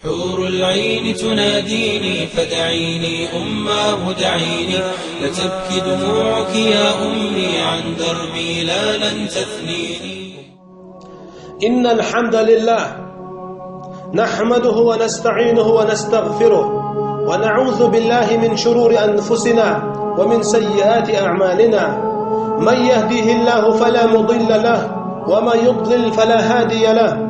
حور العين تناديني فدعيني أماه دعيني، لتبكي دموعك يا أمي عن دربي لا لن تثنيني. إن الحمد لله نحمده ونستعينه ونستغفره ونعوذ بالله من شرور أنفسنا ومن سيئات أعمالنا، من يهديه الله فلا مضل له ومن يضلل فلا هادي له،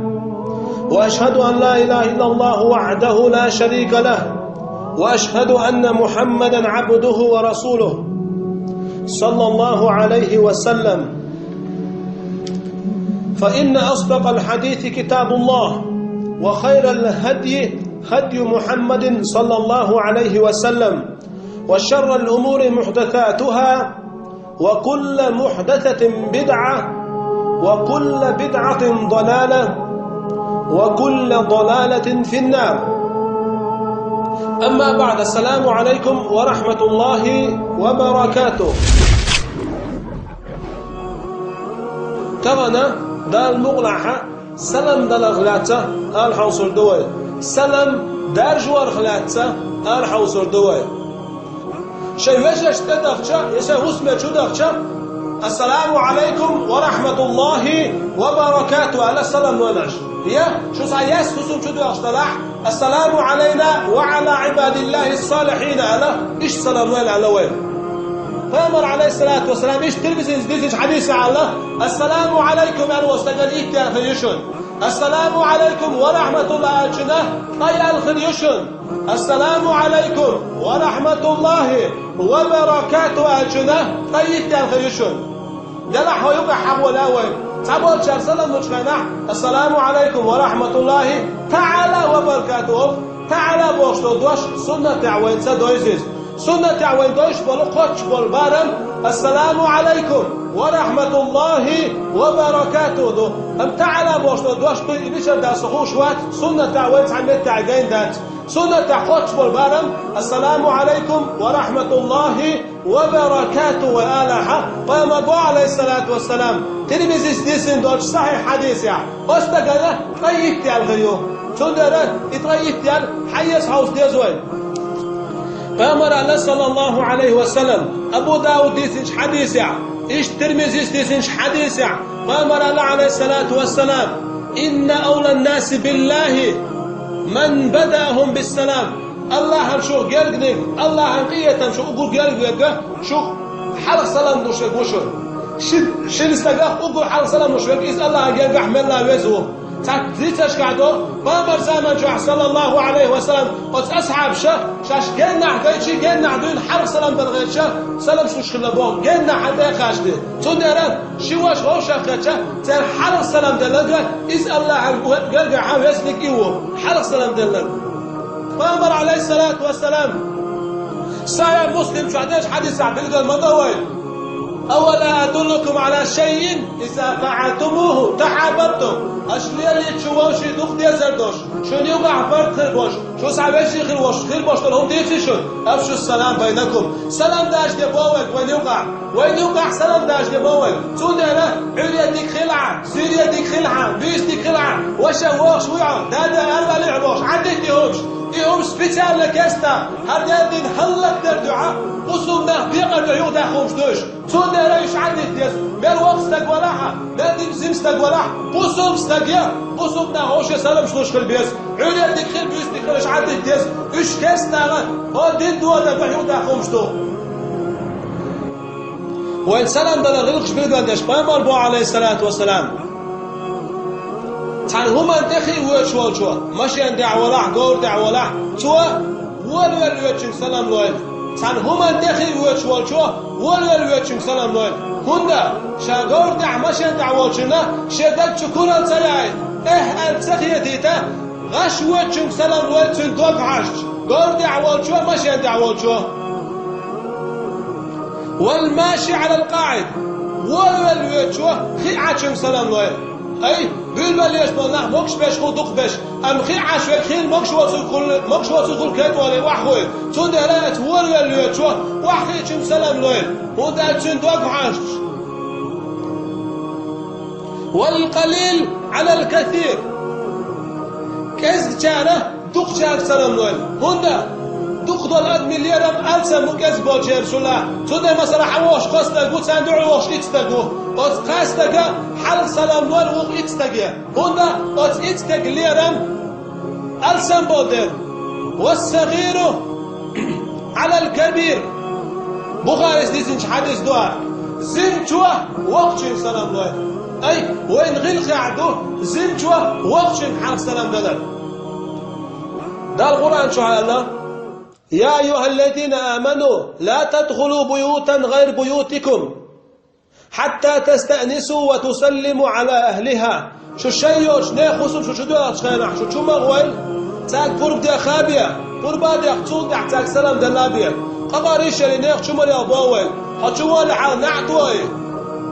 وأشهد أن لا إله إلا الله وحده لا شريك له، وأشهد أن محمدا عبده ورسوله صلى الله عليه وسلم. فإن أصدق الحديث كتاب الله، وخير الهدي هدي محمد صلى الله عليه وسلم، وشر الأمور محدثاتها، وكل محدثة بدعة، وكل بدعة ضلالة، وكل ضلالة في النار. أما بعد، السلام عليكم ورحمة الله وبركاته. كمان دال مغلحة سلام دال غلاتة الحوصر دوي، سلام دار جوار غلاتة الحوصر دوي. شيء وجهش تدخشة يسا اسمه تدخشة. السلام عليكم ورحمة الله وبركاته. على السلام ونش يا شو صايس خصوم شو دخشتلاح. السلام علينا وعلى عباد الله الصالحين. على إيش سلام وين على وين؟ فأمر عليه الصلاة والسلام إيش تلبسين زديش حديث على السلام عليكم أنا واستقليك يا خيشون. السلام عليكم ورحمة الله أجنه طيب الخيشون. السلام عليكم ورحمة الله وبركاته أجنه طيب يا خيشون. دلع هيوقع حول أول تعبوا شر سلام نشنا. السلام عليكم ورحمة الله تعالى وبركاته. تعالى بوشتو دوش سنة تعوين سدويزيز سنة تعوين دوش بلو قطش بالبارم. السلام عليكم ورحمة الله وبركاته. دو هم تعالى بوشتو دوش طيب بيشر دا سخوش وات سنة تعوين تعمل تعجين دات سنة قطش بالبارم. السلام عليكم ورحمة الله وبركاته وآلها. فيما عليه الصلاة والسلام تلميذ ديسن دوش صحيح حديث يعني استقنا طيب تعال غيو تندرن يطيب تعال حيس هاوس ديزوين. فأمر الله صلى الله عليه وسلم أبو داود ديسنش حديث يعني إيش ترمزي ديسنش حديث يعني. فأمر الله عليه الصلاة والسلام إن أولى الناس بالله من بدأهم بالسلام. الله هم شو قلقني الله هم قية شو أقول قلق شو حلق سلام دوش وشو شل استقاق أقول حلق سلام دوش إذا الله قلق أحمل الله ويزوه تزيتش قعدوا. فأمر زمان جوع صلى الله عليه وسلم قد أصحاب شاش جينا حكايتشي جينا عدوين حرق سلام بالغير سلام شوش خلابون جينا حدا خاشده تندرن شواش غوش خاتشا تر حرق سلام دلقا إذ الله قلق عاوزنك إيوه حرق سلام دلقا. فأمر عليه الصلاة والسلام صحيح مسلم شعداش حديث عبد المضوي أولا أدلكم على شيء إذا فعلتموه تحاببتم. أشلي اللي تشوفوشي دخل يزردوش شون يوقع فرد خير باش شو صعبش خير باش تلهم ديفشون. أفشوا السلام بينكم. سلام داش دبوك وين يوقع سلام داش دبوك. تودنا عليا ديك خلعة سوريا ديك خلعة بيس ديك خلعة وشواش ويعم دادا أربع لعبوش عندك ديهمش إيهم سبيتال لكستا هردين دين هلك در دعاء قصومنا بيقر عيوض أخوش دوش تودنا ريش عندك ديس مر وقت استقبلها نادي زم استقبلها قصوم استقيا قصومنا هوش سلام شلوش خل بيس عليا ديك خل بيس ديك خلش عندك ديس إيش كستا هو دين دوانا بعيوض أخوش دو. وإن سلام دل غلقش بيدوانش بامر بو عليه الصلاة والسلام تان هما دخي وشوا ماشي عند دعوة قور دعوة توا ول سلام لوين تان هما دخي وشوا ول سلام لوين هندا شاغور دع ماشي عند دعوة شنا شدك شكرا سلاي التخيتيتا غش وجهك سلام لوين تندوق عش قور دعوة شوا ماشي عند دعوة شوا والماشي على القاعد ول شوا خي عشان سلام لوين أي بالبليش بالله ماكش باش خودك باش أم خي عشوائي خير ماكش واسو كل كات ولا وحوي تندرات ولا ليتوا وحكي شم سلام لوين وده تندوق عاش. والقليل على الكثير كز جاره دقشاك سلام لوين هوندا دق دولار مليارم ألسن مكز باجر شلا تودا مثلا حواش قصدك بود صندوق واش إتستگو أت قصدك حل سلام لوين وق إتستگه هوندا أت إتستگ ليرم ألسن بادر والصغير على الكبير بخاري ديزنش حديث دعاء زنتوا وقت سلام لوين أي وين غير قعدو زنتوا وقت حق سلام دلر ده القرآن شو الله يا أيها الذين آمنوا لا تدخلوا بيوتا غير بيوتكم حتى تستأنسوا وتسلموا على أهلها شو شيء شو نخصم شو دوا تخانع شو مغول تاك قرب دي خابية قربا دي خطوط تاك سلام دلابية قباريش اللي نخ شو مريا باول هتشوال نعطوي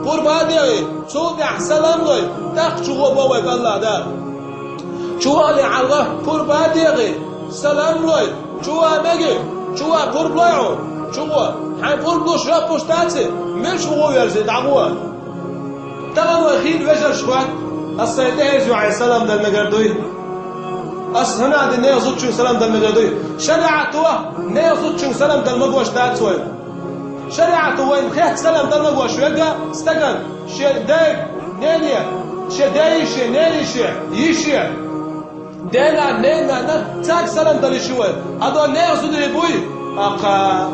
قربا دي صوت سلام لوي تاك شو باول الله ده شو على الله قربا دي سلام لوي شو ماجي شو قرب لايو شو حي قرب لو شراب بوستاتي مش هو يرزي دعوه تمام اخير وجه شوات السيدة عليه السلام ده المجردوي أصل هنا عند النية صوت شو سلام ده المجردوي شريعته نية صوت شو سلام ده المجوش تاعت وين شريعته وين خيط سلام ده المجوش ويجا استجن شيء داي نينيا شيء داي شيء نيني شيء يشيء دينا نينا تاك سلام ده لشوي هذا نية صوت يبوي أقا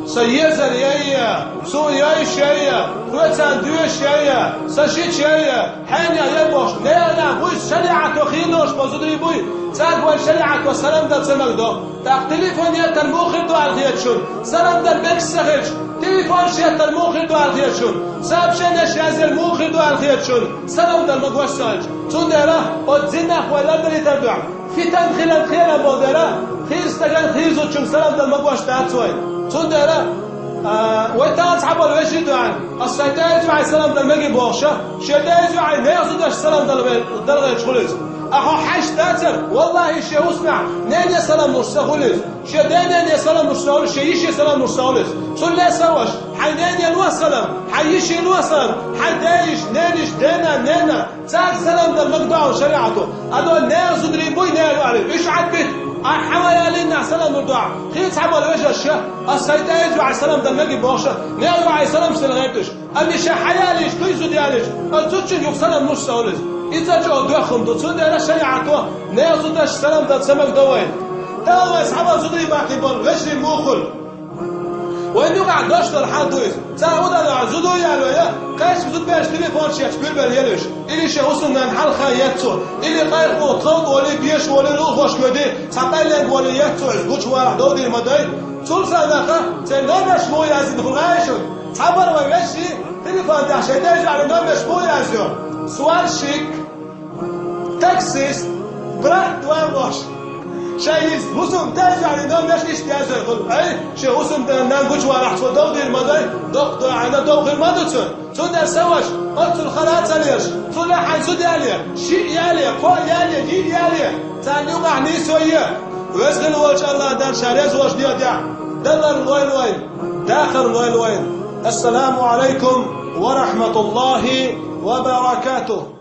سيزر يايا سو ياي شيا روتان دو شيا سشيت شيا حنيا يبوش نينا بوي شريعة وخينوش بزودري بوي تاك وين شريعة وسلام ده تسمعدو تاك تليفون يا المخر دو على شون سلام ده بك سخش تليفون شيا المخر دو على شون ساب شنش از المخر دو على شون سلام ده المقواش سالج تون دره ودزنا ولا دري تبع في تنخيل الخير بودره خير استجن خير زوجم سلام ده المقواش تاعتوي تون داره ويتاز حبل وشي دوان السيدة عليه السلام ده مجي باشا شدايز عليه نيازودش سلام ده خلص اخو حش تاتر والله شيء اسمع نين يا سلام مرسخولس شدين يا سلام مرسخولس شيش يا سلام مرسخولس صل لا سواش حنين يا الوسلام حيش الوسلام حدايش نينش دينا نينا تاك سلام ده المقطع وشريعته هذا نيازود ريبوي نيالو عليه ايش عدت حوالينا سلام الدعاء خيط حبل وجه الشاه السيدة عليه السلام ده مجي باشا نيالو عليه السلام سلغيتش أمي شحياليش كيزو دياليش الزوجين يوك سلام نص سولز إذا جاء دوخم دو تون ديالا شريعتوا نيازو داش سلام ده تسمك دوين تاوه اسحبا زودري باقي بول وشري موخل وين يقع داشتر حدويز تعود على زودو يالو يا قاش بزود باش تليفون شيخ بيربل يلوش اللي شخصن نحل خياتو اللي غير قطط ولا بيش ولا روح واش كدي صقلنج ولا ياتو زوج واحد دودي المداي طول سنه تنامش مو يازيد بغايشو صبر ويمشي تليفون ده شيء على نامش مو يازيو سؤال شيك تاكسيس برات واش شايز حسن تاج على نامش ايش تاج يقول اي شي حسن نانجوش وراح تودي المداي دكتور انا دوغ المدتون تون سواش قلت الخلاص ليش تون حنسود عليه شيء عليه قول عليه دي عليه ثاني يقع نيسويه وزن وجه الله دار شاريز واش دي دلر الوين داخل الوين السلام عليكم ورحمة الله وبركاته.